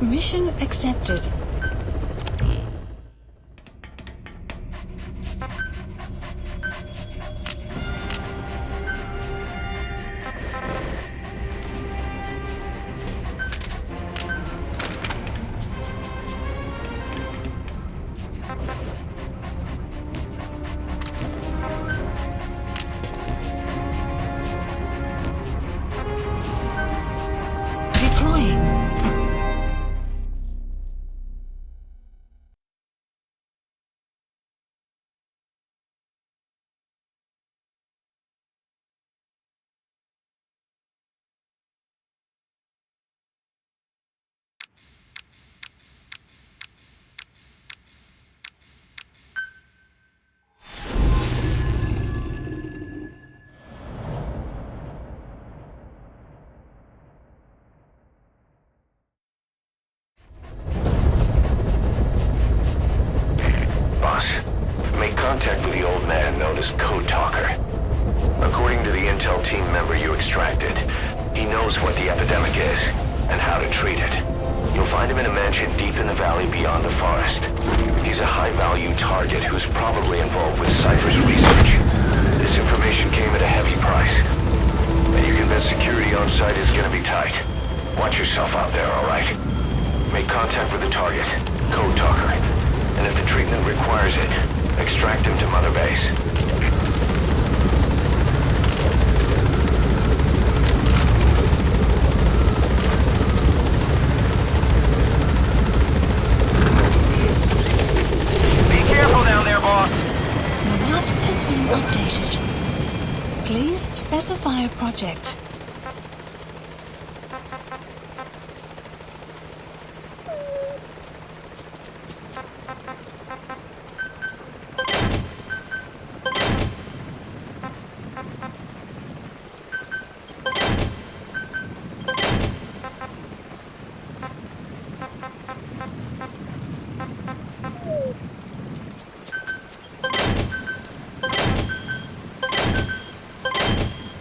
Mission accepted. Deploying. Boss, make contact with the old man known as Code Talker. According to the intel team member you extracted, he knows what the epidemic is and how to treat it. You'll find him in a mansion deep in the valley beyond the forest. He's a high-value target who's probably involved with Cypher's research. This information came at a heavy price, and you can bet security on site is gonna be tight. Watch yourself out there, all right? Make contact with the target, Code Talker, and if the treatment requires it, extract him to Mother Base. Be careful down there, boss! The map has been updated. Please specify a project.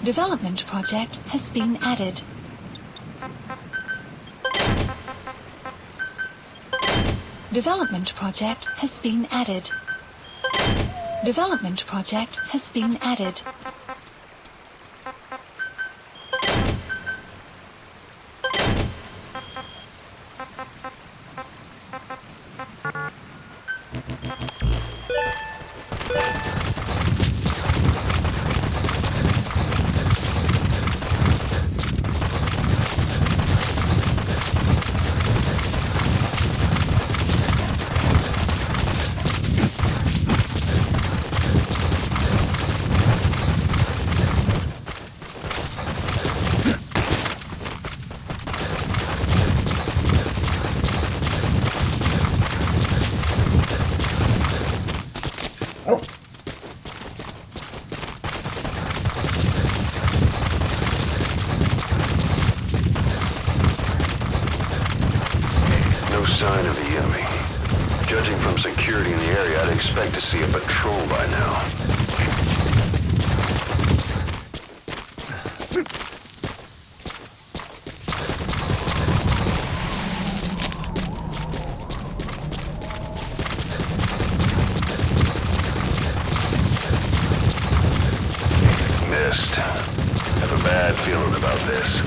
Development project has been added. Development project has been added. Development project has been added. No sign of the enemy. Judging from security in the area, I'd expect to see a patrol by now. Missed. Have a bad feeling about this.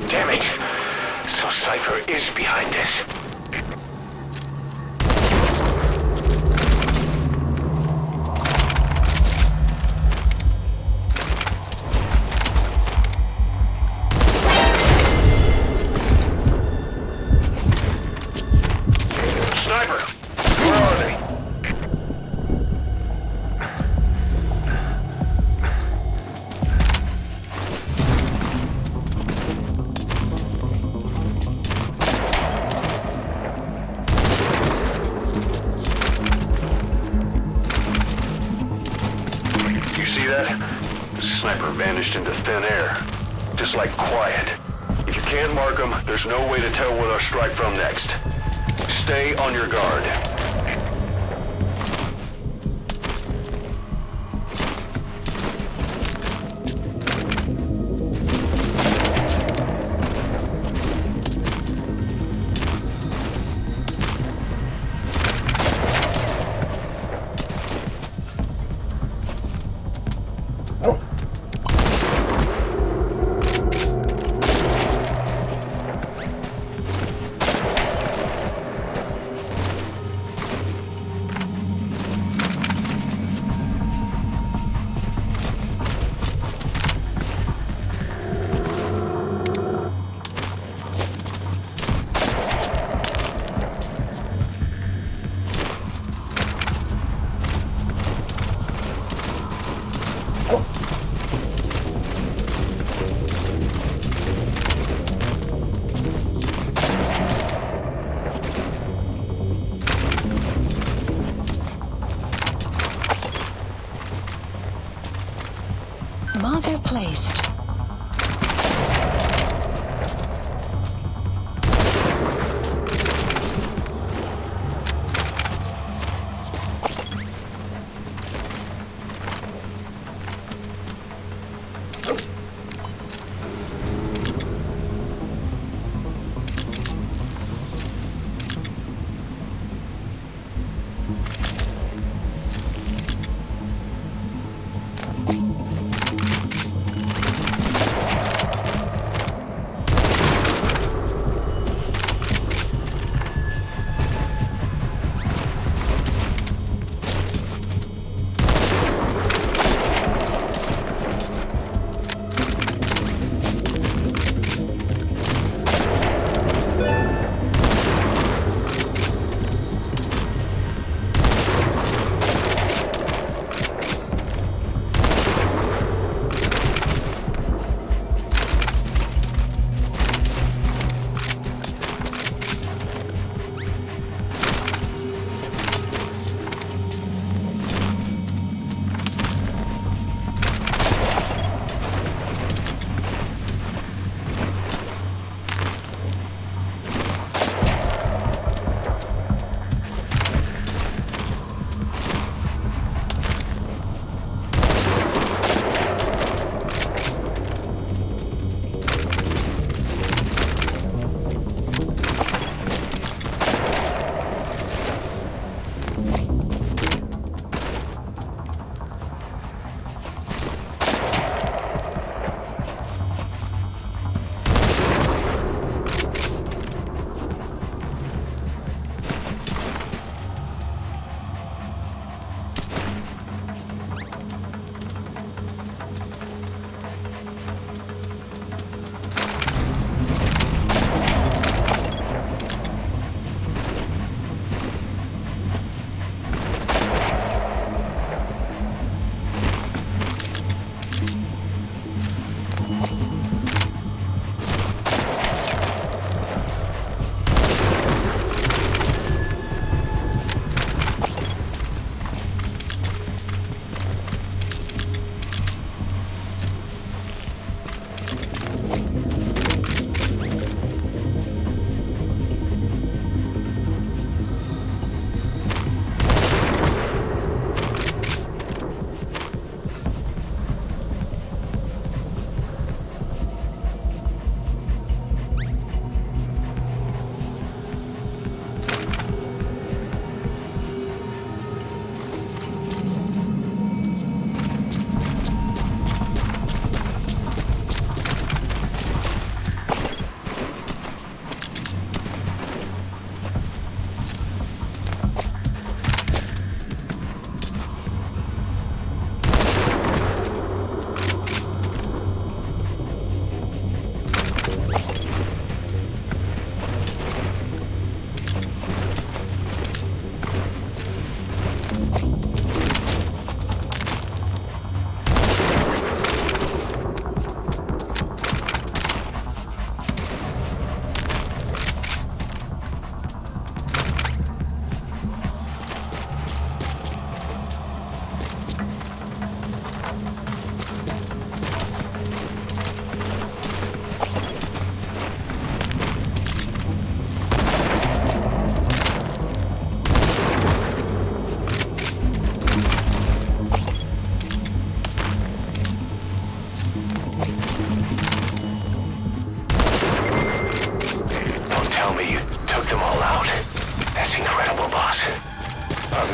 Damn it! So Cypher is behind this. sniper vanished into thin air. Just like quiet. If you can't mark them, there's no way to tell where they'll strike from next. Stay on your guard.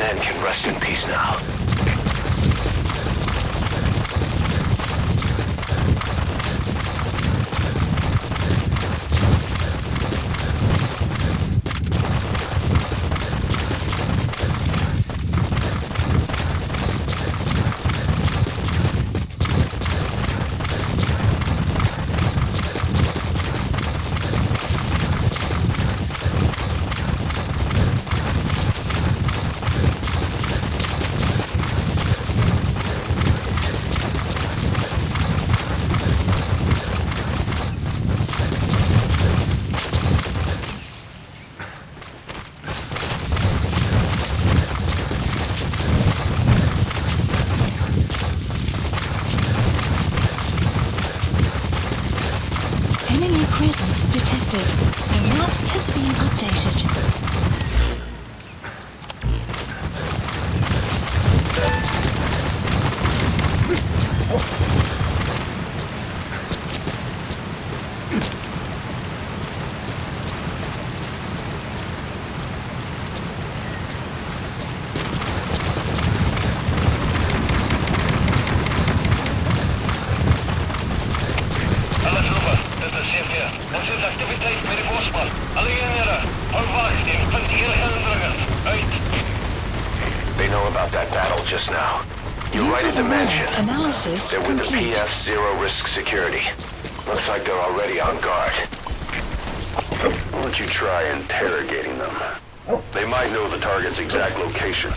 man can rest in peace now. Enemy presence detected. The map has been updated. Alla trupper, detta är CP. Det finns aktivitet med i Forsman. Alla enheter, håll vakt, infantera hindrandet. Höjt. They know about that battle just now. You're right at the mansion. Analysis They're with the complete. PF Zero Risk Security. Looks like they're already on guard. Why don't you try interrogating them? They might know the target's exact location.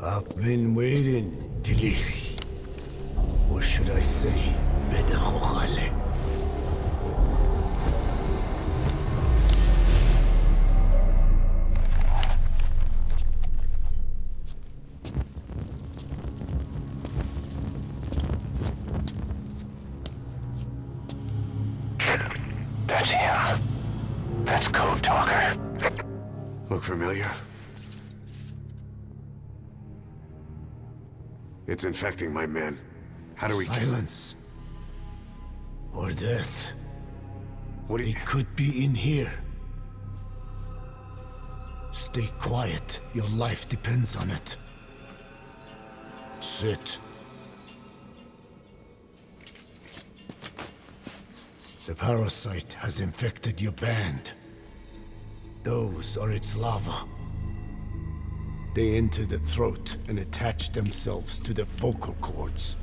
I've been waiting, Tilly. Or should I say, Bedahokhale. That's him. That's Code Talker. Look familiar? It's infecting my men. How do we kill it? Silence. Or death. What do you... It could be in here. Stay quiet. Your life depends on it. Sit. The parasite has infected your band. Those are its larvae. They enter the throat and attach themselves to the vocal cords.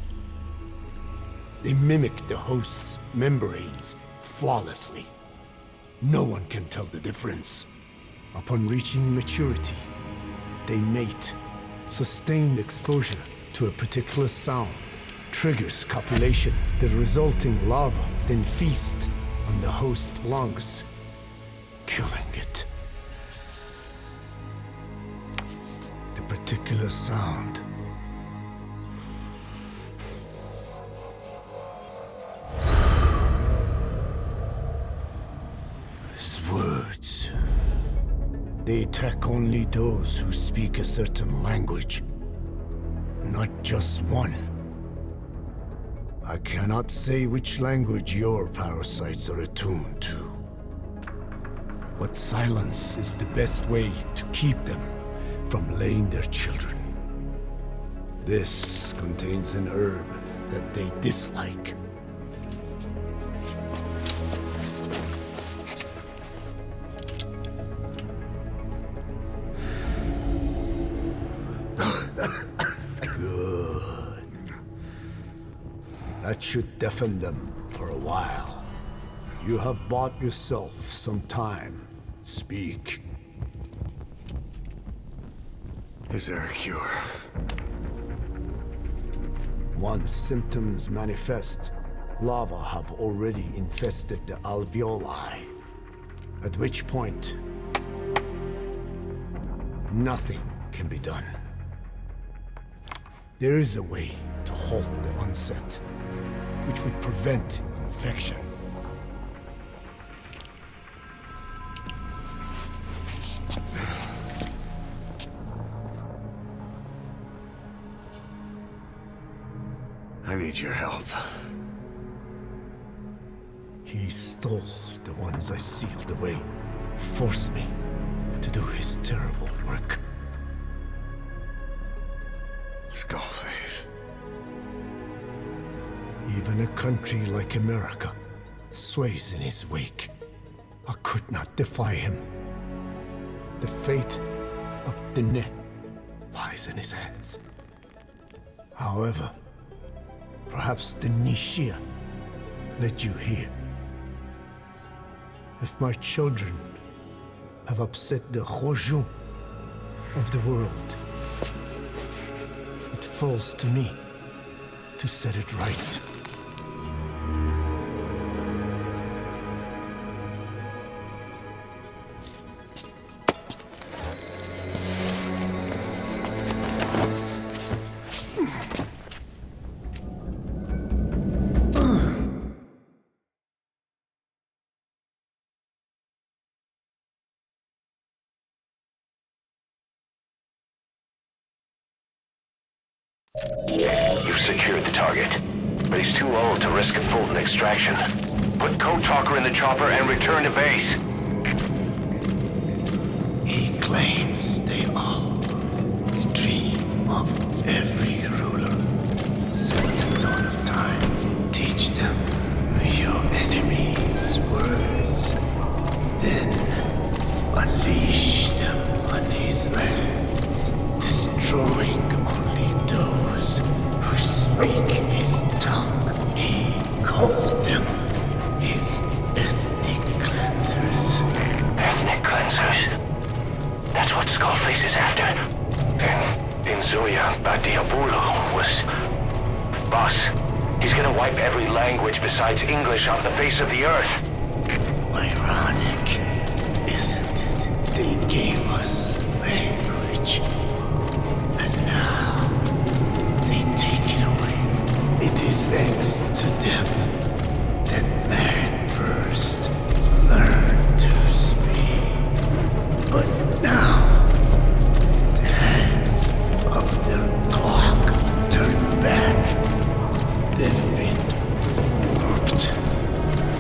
They mimic the host's membranes flawlessly. No one can tell the difference. Upon reaching maturity, they mate. Sustained exposure to a particular sound triggers copulation. The resulting larvae then feast on in the host lungs, killing it. The particular sound is words. They attack only those who speak a certain language, not just one. I cannot say which language your parasites are attuned to, but silence is the best way to keep them from laying their children. This contains an herb that they dislike. Good. That should deafen them for a while. You have bought yourself some time. Speak. Is there a cure? Once symptoms manifest, lava have already infested the alveoli. At which point, nothing can be done. There is a way to halt the onset, which would prevent infection. I need your help. He stole the ones I sealed away, forced me to do his terrible work. Skullface. Even a country like America sways in his wake. I could not defy him. The fate of Dine lies in his hands. However, perhaps the Nishia led you here. If my children have upset the Hojun of the world, it falls to me to set it right. You've secured the target, but he's too old to risk a Fulton extraction. Put Code Talker in the chopper and return to base. He claims they are the dream of every ruler since the dawn of time. Teach them your enemy's words, then unleash them on his lands, destroying only those who speak his tongue. He calls them his ethnic cleansers. Ethnic cleansers? That's what Skullface is after. In Zoya, Badiabulu was... Boss, he's gonna wipe every language besides English off the face of the earth. Ironic, isn't it? They gave us language, and now they take it away. It is thanks to them that man first learned to speak. But now, the hands of their clock turn back. They've been warped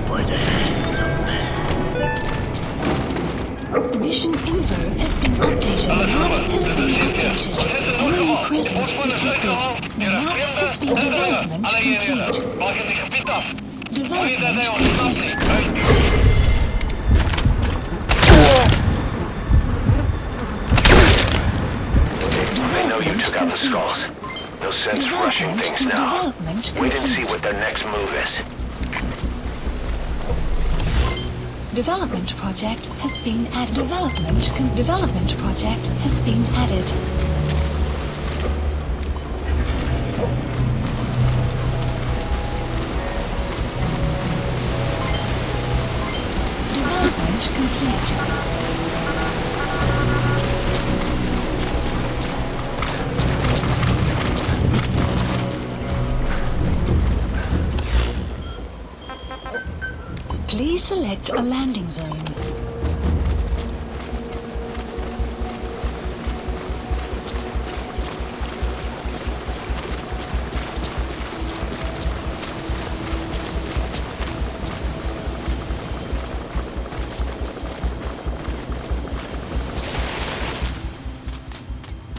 by the hands of man. Mission info has been updated. The map has been updated. Enemy presence detected. The map has been development complete. Development complete. They know you took out the skulls. No sense rushing things now. Wait and see what their next move is. Development project has been added. Development project has been added. Please select a landing zone.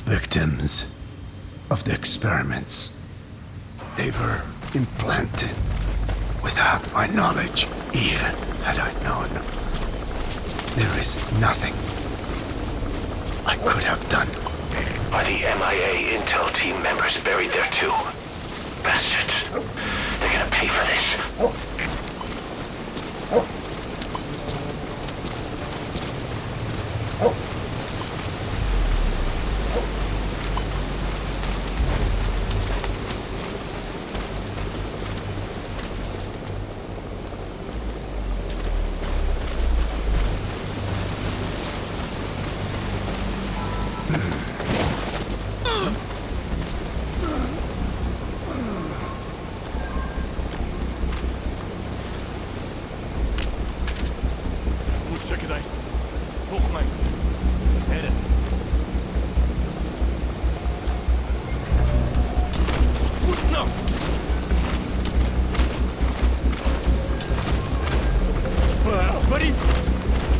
Victims of the experiments. They were implanted without my knowledge, even had I known. There is nothing I could have done. Are the MIA intel team members buried there too? Bastards. They're gonna pay for this. Mustaqday. Qo'rqmang. Mayli. Sputno. Bari.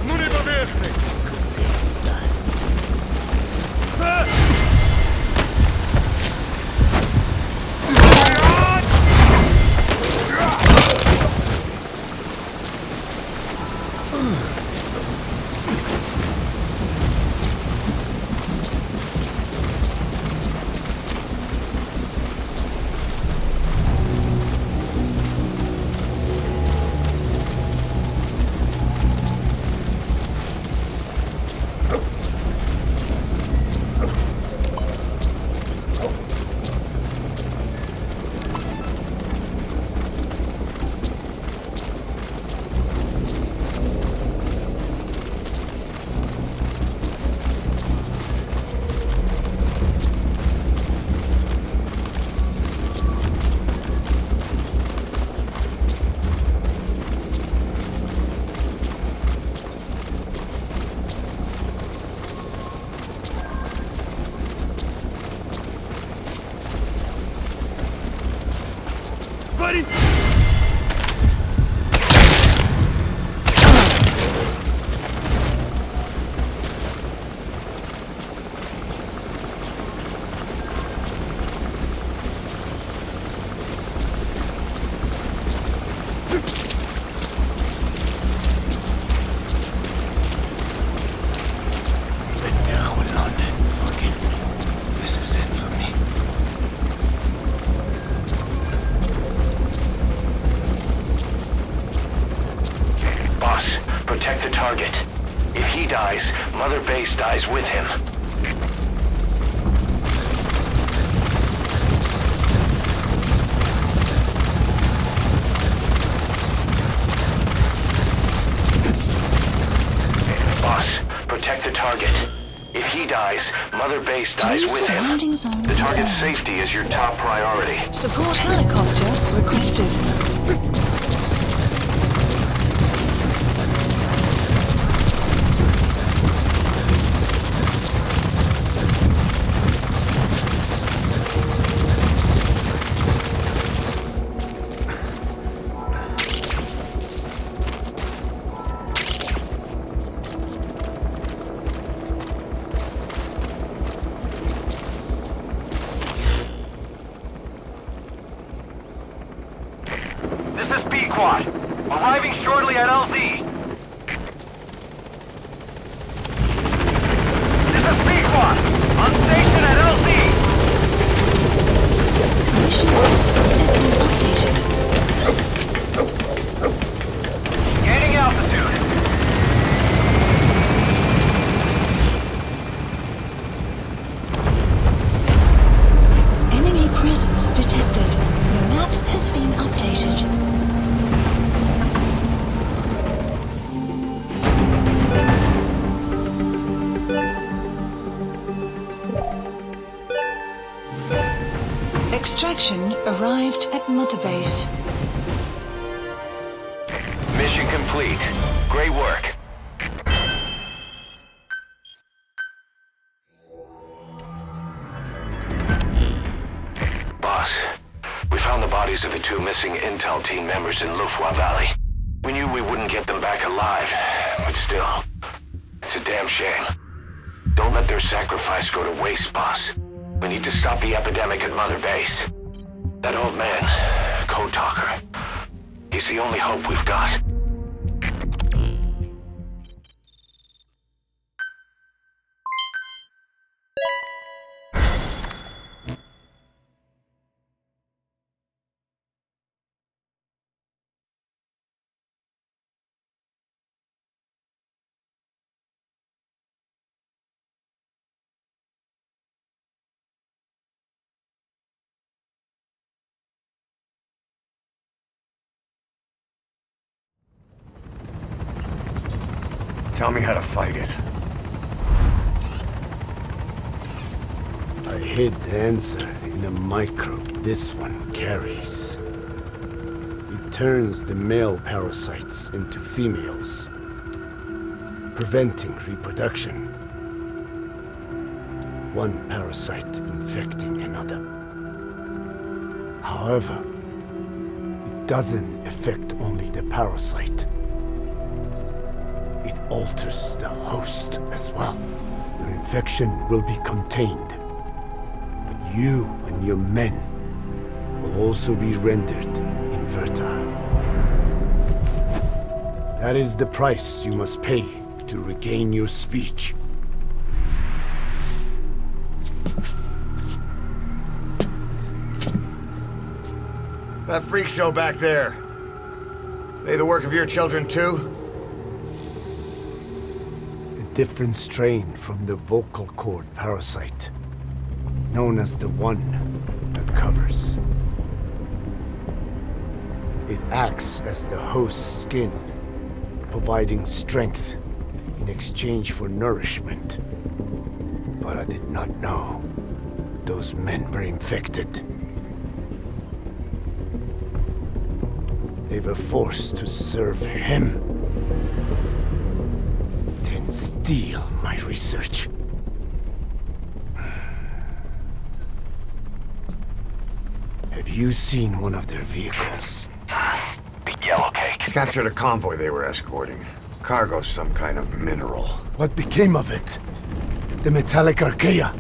Ну не поверхность. Buddy! Forgive me. This is it for me. Protect the target. If he dies, Mother Base dies with him. Boss, protect the target. If he dies, Mother Base dies Please with him. landing zone The target's confirmed. safety is your top priority. Support helicopter requested. This is B-Quad. Arriving shortly at LZ. This is B-Quad. On station at LZ. Mission has been updated. Gaining altitude. Enemy presence detected. Your map has been updated. Extraction arrived at Mother Base. Mission Mission complete. Great work. Boss, we found the bodies of the 2 missing Intel team members in Lufwa Valley. We knew we wouldn't get them back alive, but still, it's a damn shame. Don't let their sacrifice go to waste, boss. We need to stop the epidemic at Mother Base. That old man, Code Talker, he's the only hope we've got. Tell me how to fight it. I hid the answer in a microbe this one carries. It turns the male parasites into females, preventing reproduction. One parasite infecting another. However, it doesn't affect only the parasite. It alters the host as well. Your infection will be contained, but you and your men will also be rendered infertile. That is the price you must pay to regain your speech. That freak show back there. They the work of your children too? Different strain from the vocal cord parasite, known as the one that covers. It acts as the host's skin, providing strength in exchange for nourishment. But I did not know those men were infected. They were forced to serve him. Steal my research. Have you seen one of their vehicles? The yellow cake. Captured a convoy they were escorting. Cargo, some kind of mineral. What became of it? The metallic archaea.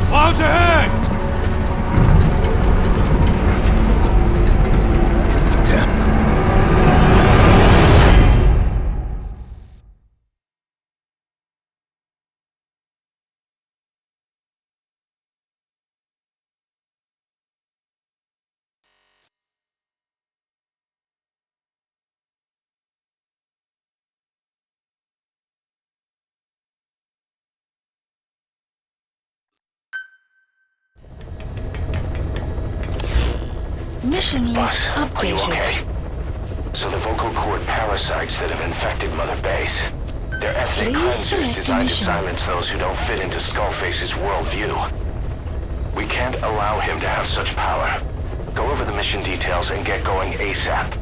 Clouds ahead! It's them. Mission list Boss, are you updated. okay? So the vocal cord parasites that have infected Mother Base, they're ethnic Please cleansers select designed to mission. silence those who don't fit into Skullface's worldview. We can't allow him to have such power. Go over the mission details and get going ASAP.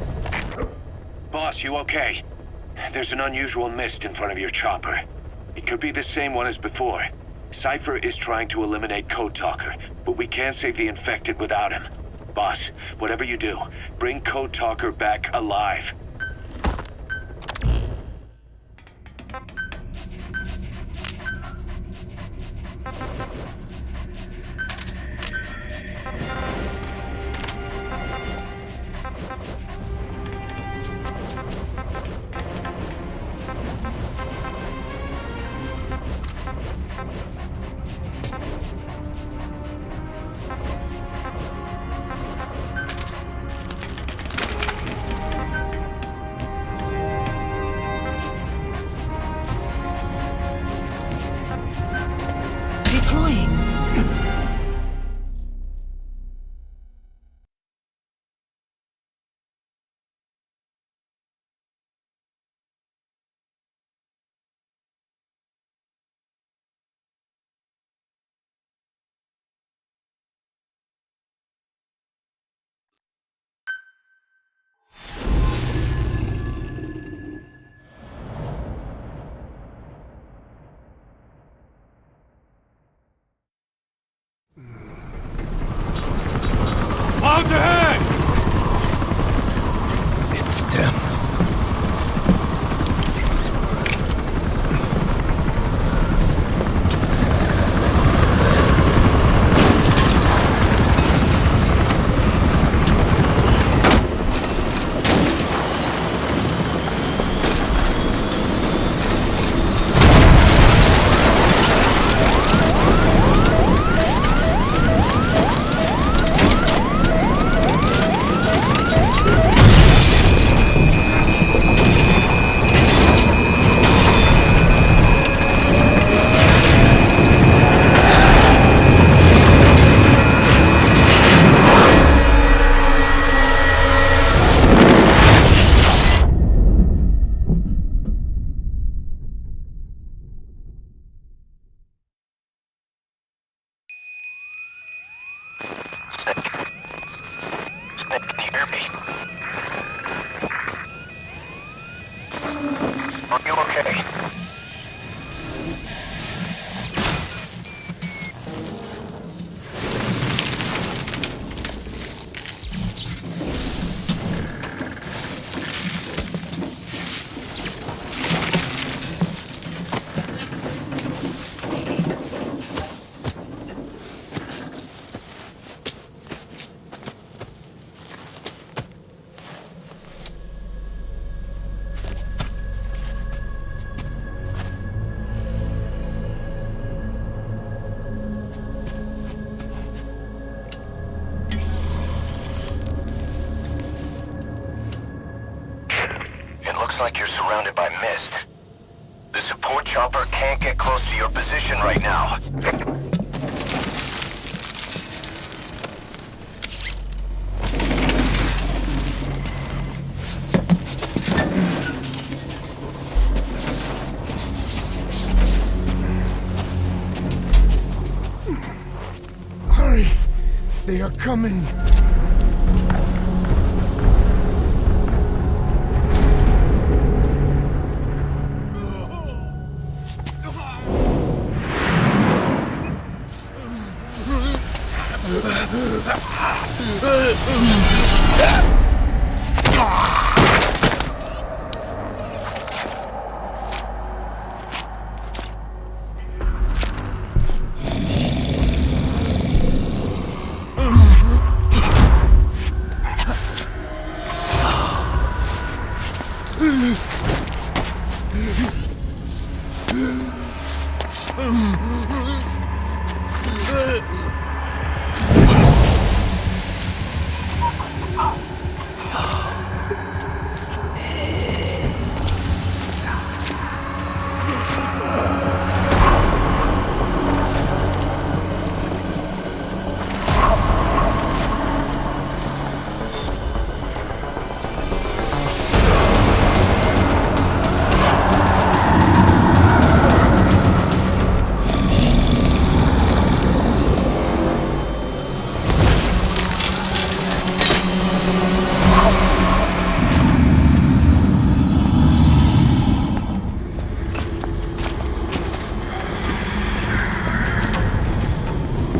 Boss, you okay? There's an unusual mist in front of your chopper. It could be the same one as before. Cypher is trying to eliminate Code Talker, but we can't save the infected without him. Boss, whatever you do, bring Code Talker back alive. Snake, can you hear me? Are you okay? Like you're surrounded by mist. The support chopper can't get close to your position right now. Hurry! They are coming!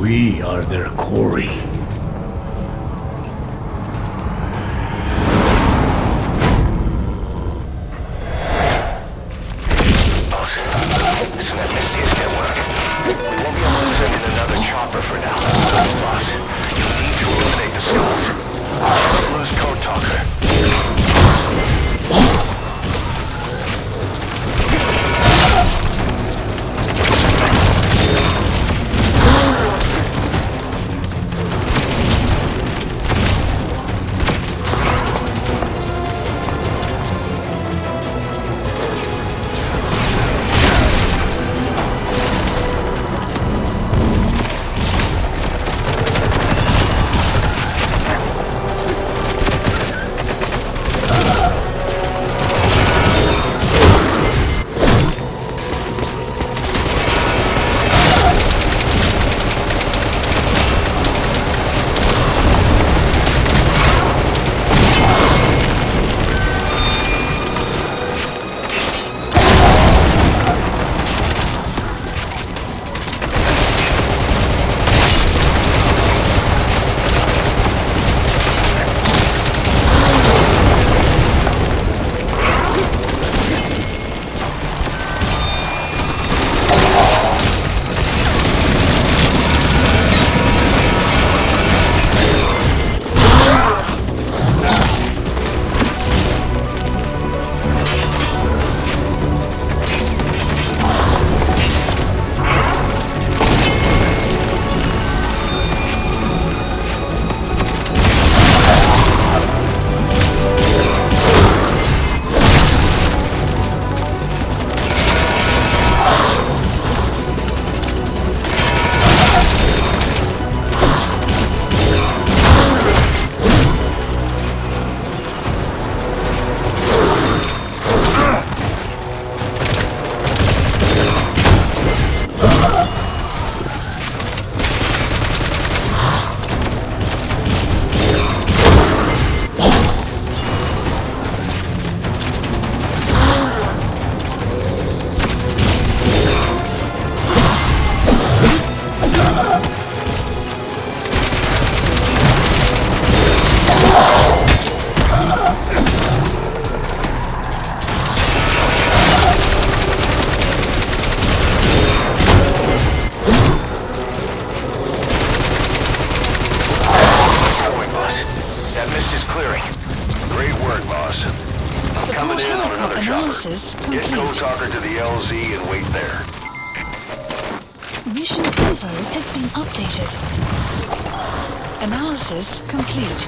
We are their quarry. Listen, that mist is getting work. We won't be able to send in another chopper for now. Boss, you need to eliminate the skulls. Let's lose Code Talker. Get complete. Code Talker to the LZ and wait there. Mission info has been updated. Analysis complete.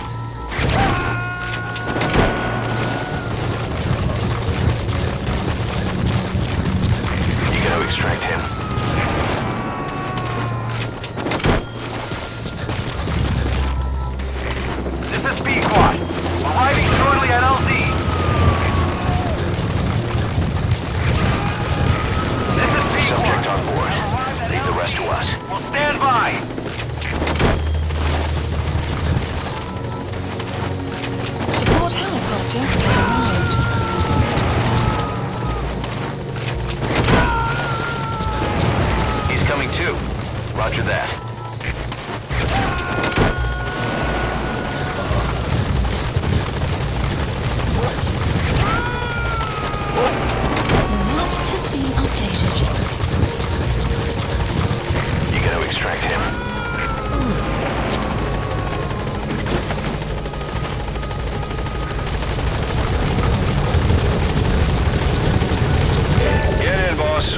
You gotta extract him. This is B-Quad. Arriving shortly at LZ. This is B-Quad. Subject on board. Leave the rest to us. We'll stand by. Support helicopter has arrived. He's coming too. Roger that. The map has been updated. You gotta extract him. Get in, boss.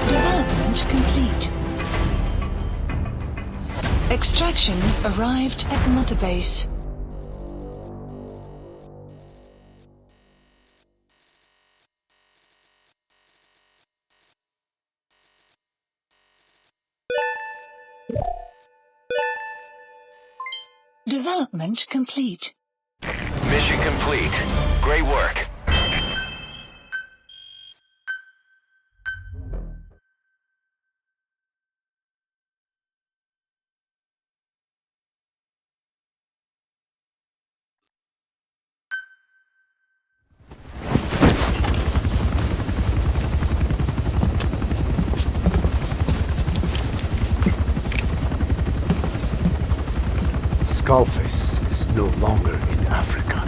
Development complete. Extraction arrived at Mother Base. Development complete. Mission complete. Great work. Skullface is no longer in Africa.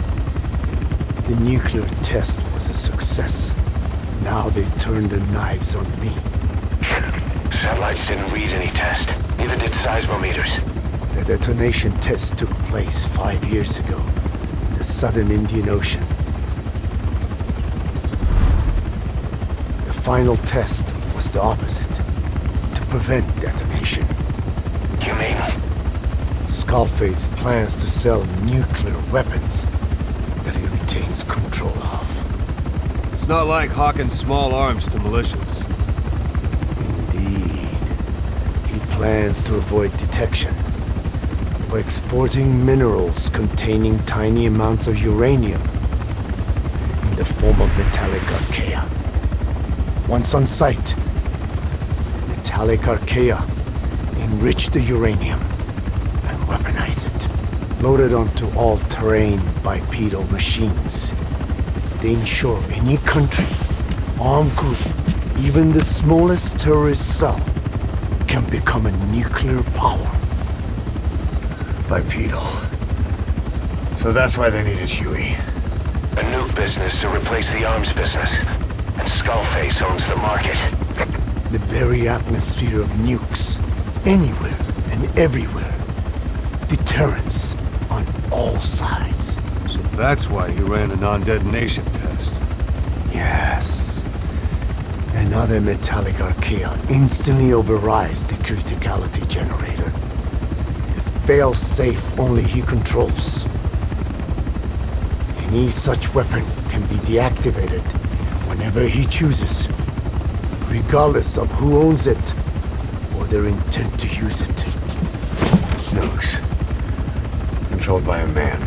The nuclear test was a success. Now they turned their knives on me. Satellites didn't read any test. Neither did seismometers. The detonation test took place 5 years ago in the southern Indian Ocean. The final test was the opposite, to prevent detonation. You mean? Skullface plans to sell nuclear weapons that he retains control of. It's not like hawking small arms to militias. Indeed. He plans to avoid detection by exporting minerals containing tiny amounts of uranium in the form of metallic archaea. Once on site, the metallic archaea enrich the uranium and weaponize it. Loaded onto all-terrain bipedal machines, they ensure any country, armed group, even the smallest terrorist cell, can become a nuclear power. Bipedal. So that's why they needed Huey. A nuke business to replace the arms business. And Skullface owns the market. The very atmosphere of nukes, anywhere and everywhere. Deterrence on all sides. So that's why he ran a non-detonation test. Yes. Another metallic archaea instantly overrides the criticality generator. It fails safe only he controls. Any such weapon can be deactivated whenever he chooses, regardless of who owns it or their intent to use it. Nukes. Controlled by a man,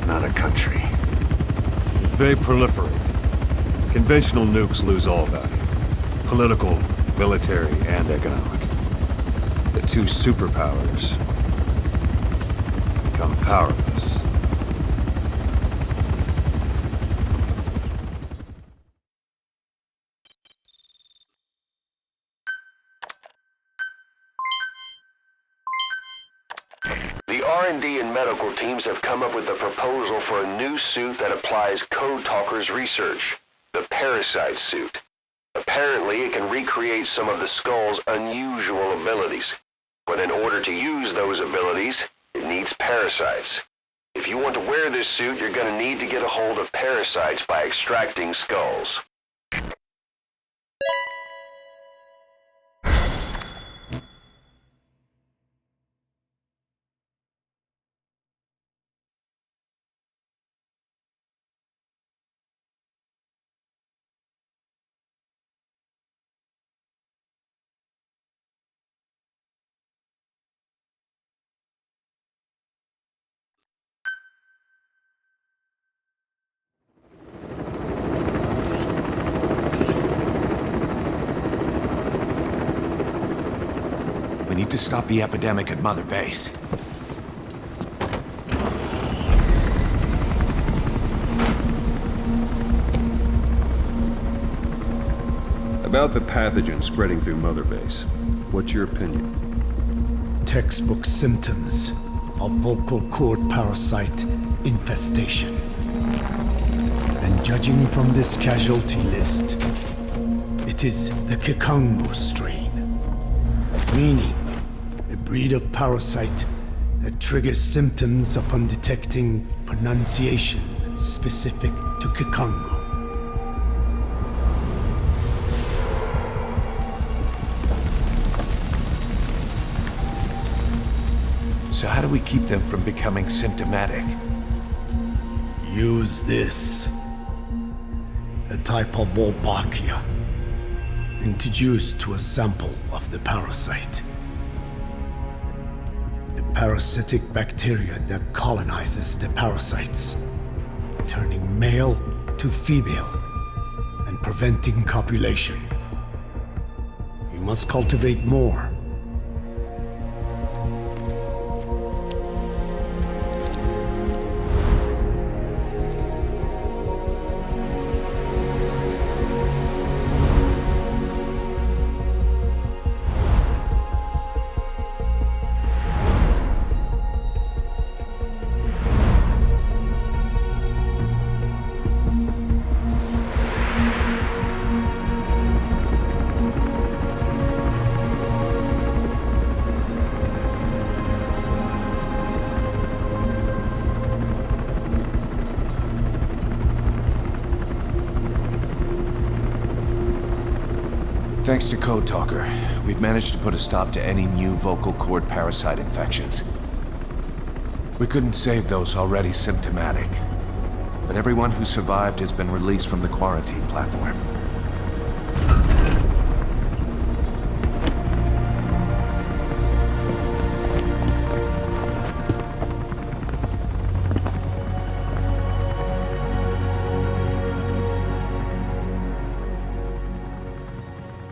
not a country. If they proliferate, conventional nukes lose all value. Political, military, and economic. The two superpowers become powerless. The R&D and medical teams have come up with a proposal for a new suit that applies Code Talker's research, the Parasite suit. Apparently, it can recreate some of the Skull's unusual abilities. But in order to use those abilities, it needs parasites. If you want to wear this suit, you're gonna need to get a hold of parasites by extracting skulls. We need to stop the epidemic at Mother Base. About the pathogen spreading through Mother Base, what's your opinion? Textbook symptoms of vocal cord parasite infestation. And judging from this casualty list, it is the Kikango strain, meaning a breed of parasite that triggers symptoms upon detecting pronunciation specific to Kikango. So how do we keep them from becoming symptomatic? Use this. A type of Wolbachia, introduced to a sample of the parasite. A parasitic bacteria that colonizes the parasites, turning male to female and preventing copulation. You must cultivate more. Thanks to Code Talker, we've managed to put a stop to any new vocal cord parasite infections. We couldn't save those already symptomatic, but everyone who survived has been released from the quarantine platform.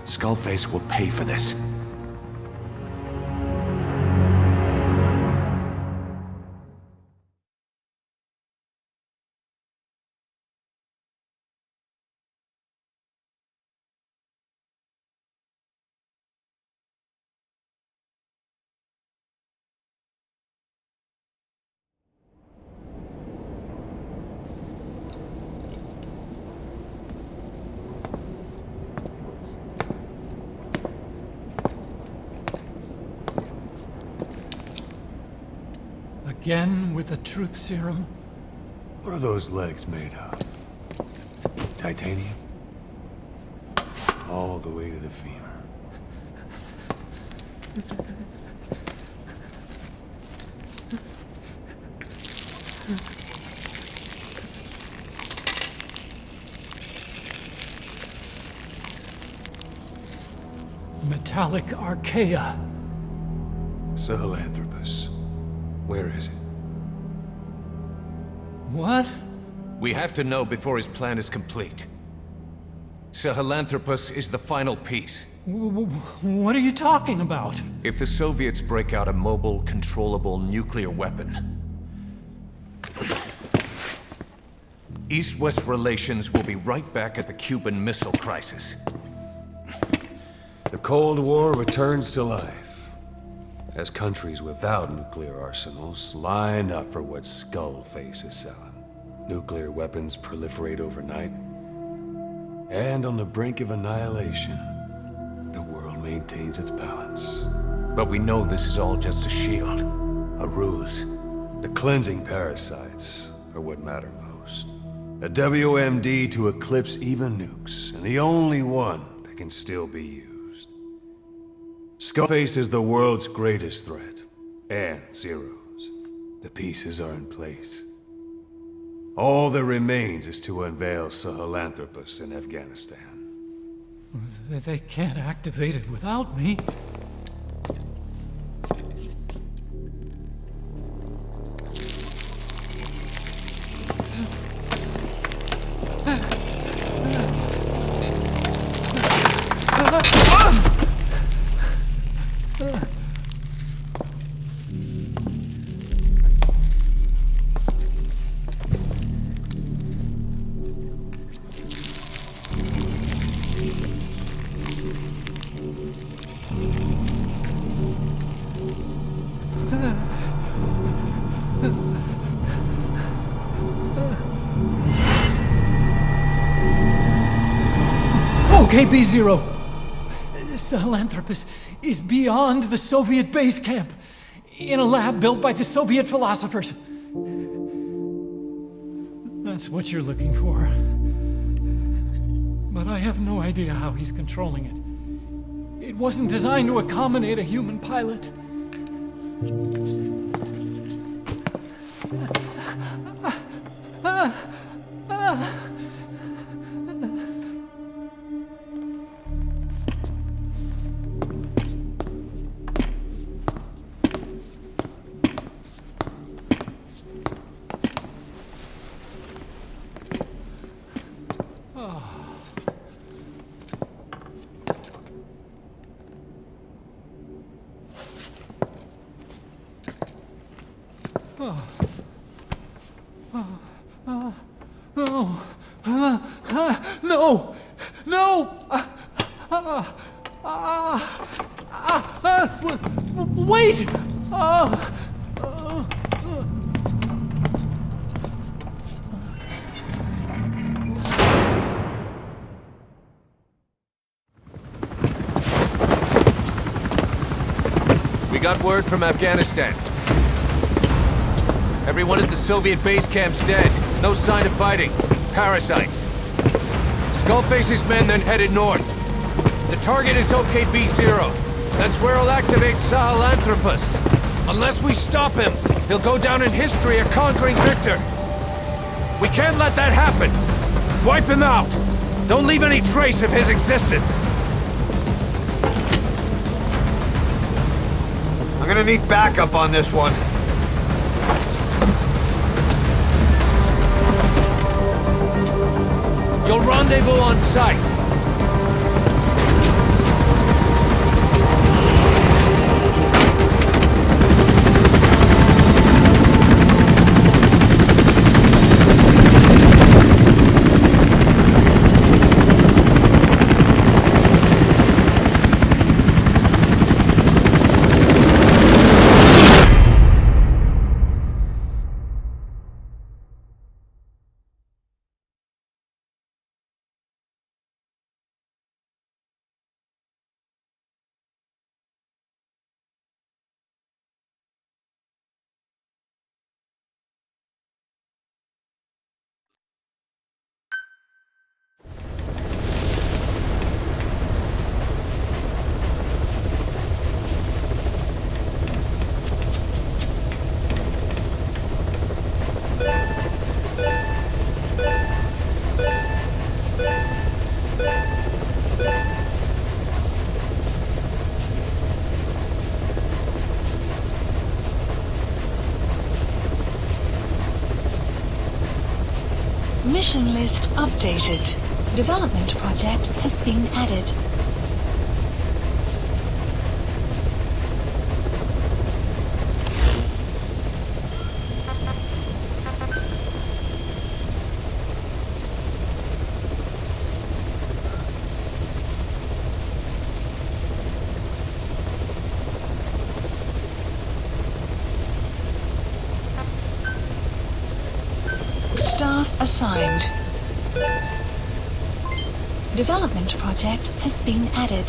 Skullface will pay for this. Again with the truth serum? What are those legs made of? Titanium? All the way to the femur. Metallic archaea. Sahelanthropus. Where is it? What? We have to know before his plan is complete. Sahelanthropus is the final piece. What are you talking about? If the Soviets break out a mobile, controllable nuclear weapon, East-West relations will be right back at the Cuban Missile Crisis. The Cold War returns to life, as countries without nuclear arsenals line up for what Skullface is selling. Nuclear weapons proliferate overnight, and on the brink of annihilation, the world maintains its balance. But we know this is all just a shield, a ruse. The cleansing parasites are what matter most. A WMD to eclipse even nukes, and the only one that can still be used. Skullface is the world's greatest threat, and Zero's. The pieces are in place. All that remains is to unveil Sahelanthropus in Afghanistan. They can't activate it without me. Okay, B-Zero. Sahelanthropus is beyond the Soviet base camp, in a lab built by the Soviet philosophers. That's what you're looking for. But I have no idea how he's controlling it. It wasn't designed to accommodate a human pilot. No! No! Wait! We got word from Afghanistan. Everyone at the Soviet base camp's dead. No sign of fighting. Parasites. Skullface's men then headed north. The target is OKB-0. That's where he'll activate Sahelanthropus. Unless we stop him, he'll go down in history a conquering victor. We can't let that happen. Wipe him out. Don't leave any trace of his existence. I'm gonna need backup on this one. You'll rendezvous on site. Mission list updated. Development project has been added. Staff assigned. Development project has been added.